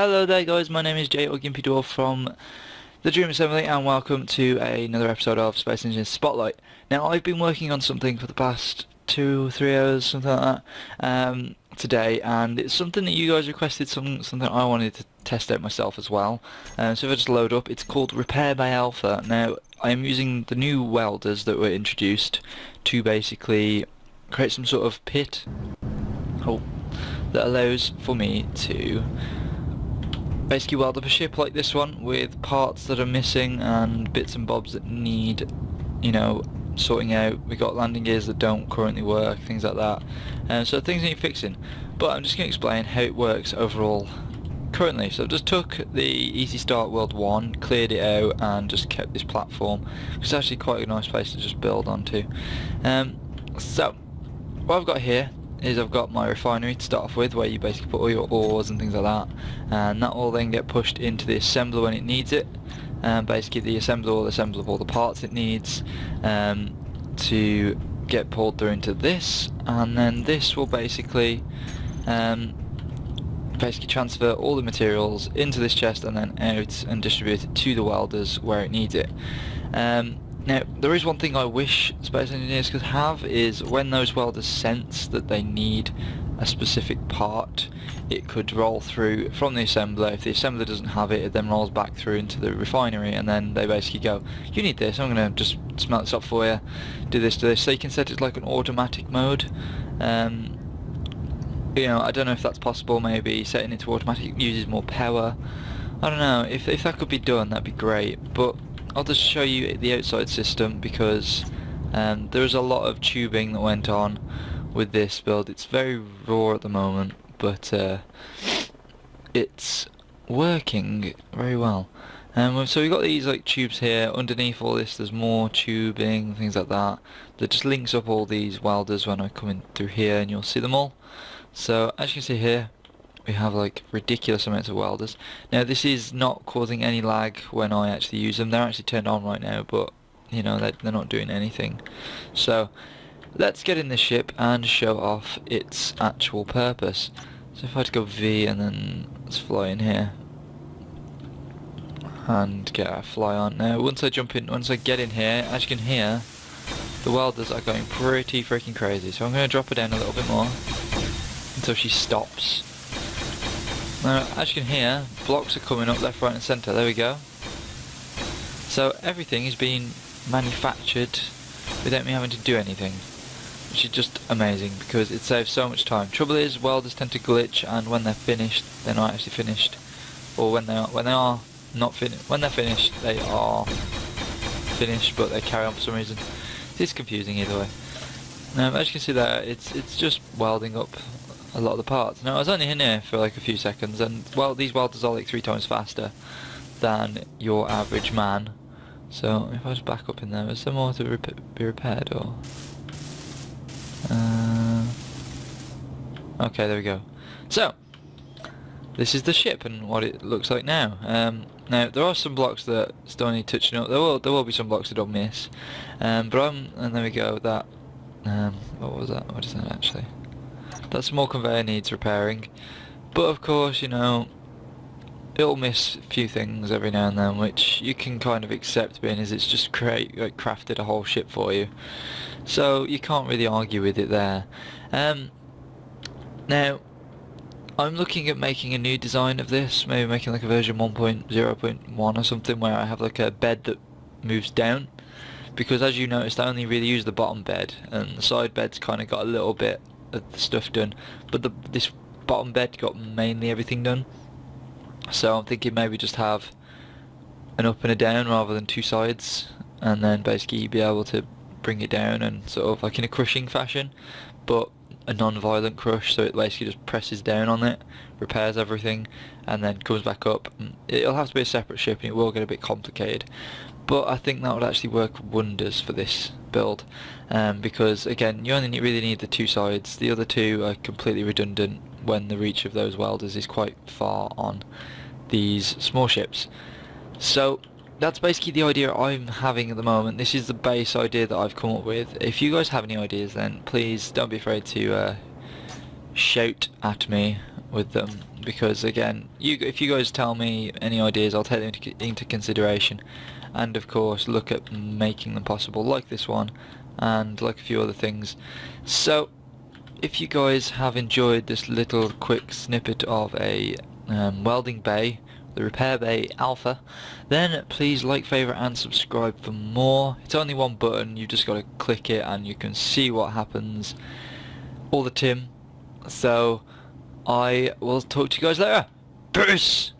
Hello there guys, my name is xGimpyDwarfx from the Dream Assembly and welcome to another episode of Space Engineers Spotlight. Now I've been working on something for the past 2-3 hours, something like that, today, and it's something that you guys requested, something I wanted to test out myself as well. So if I just load up, it's called Repair by Alpha. Now I am using the new welders that were introduced to basically create some sort of pit that allows for me to basically weld up a ship like this one with parts that are missing and bits and bobs that need, sorting out. We got landing gears that don't currently work, things like that. So things need fixing. But I'm just going to explain how it works overall currently. So I just took the Easy Start World 1, cleared it out and just kept this platform. It's actually quite a nice place to just build onto. So what I've got here is I've got my refinery to start off with, where you basically put all your ores and things like that, and that will then get pushed into the assembler when it needs it, and basically the assembler will assemble all the parts it needs to get pulled through into this, and then this will basically transfer all the materials into this chest and then out and distribute it to the welders where it needs it. Now, there is one thing I wish Space Engineers could have, is when those welders sense that they need a specific part, it could roll through from the assembler. If the assembler doesn't have it, it then rolls back through into the refinery, and then they basically go, you need this, I'm going to just smelt this up for you, do this. So you can set it like an automatic mode. I don't know if that's possible. Maybe setting it to automatic uses more power. I don't know, if that could be done, that'd be great, but I'll just show you the outside system because there is a lot of tubing that went on with this build. It's very raw at the moment, but it's working very well. So we've got these like tubes here. Underneath all this there's more tubing, things like that just links up all these welders when I come in through here, and you'll see them all. So as you can see here, we have like ridiculous amounts of welders. Now this is not causing any lag when I actually use them. They're actually turned on right now, but they're not doing anything. So let's get in this ship and show off its actual purpose. So if I had to go V and then let's fly in here and get our fly on. Now once I get in here, as you can hear, the welders are going pretty freaking crazy. So I'm going to drop her down a little bit more until she stops. Now, as you can hear, blocks are coming up left, right and centre. There we go. So everything is being manufactured without me having to do anything, which is just amazing because it saves so much time. Trouble is, welders tend to glitch, and when they're finished, they're not actually finished, or when they're finished, they are finished, but they carry on for some reason. It's confusing either way. Now, as you can see there, it's just welding up a lot of the parts. Now I was only in here for like a few seconds, and well, these welders are like 3 times faster than your average man. So if I just back up in there, is there more to be repaired, or? Okay, there we go. So this is the ship and what it looks like now. Now there are some blocks that still need touching up. There will be some blocks that I'll miss. And there we go. That what was that? What is that actually? That small conveyor needs repairing, but of course, it'll miss a few things every now and then, which you can kind of accept, being as it's just crafted a whole ship for you, so you can't really argue with it there. Now I'm looking at making a new design of this, maybe making like a version 1.0.1 or something, where I have like a bed that moves down, because as you noticed, I only really use the bottom bed, and the side bed's kind of got a little bit of the stuff done, but this bottom bed got mainly everything done. So I'm thinking maybe just have an up and a down rather than 2 sides, and then basically be able to bring it down and sort of like in a crushing fashion, but a non-violent crush, so it basically just presses down on it, repairs everything, and then comes back up. It'll have to be a separate ship, and it will get a bit complicated, but I think that would actually work wonders for this build, because again, you only really need the 2 sides. The other 2 are completely redundant when the reach of those welders is quite far on these small ships. So that's basically the idea I'm having at the moment. This is the base idea that I've come up with. If you guys have any ideas, then please don't be afraid to shout at me with them, because again, if you guys tell me any ideas, I'll take them into consideration, and of course look at making them possible, like this one and like a few other things. So if you guys have enjoyed this little quick snippet of a welding bay, the repair bay alpha, then please like, favourite and subscribe for more. It's only one button, you've just got to click it and you can see what happens, all the Tim. So I will talk to you guys later. Peace!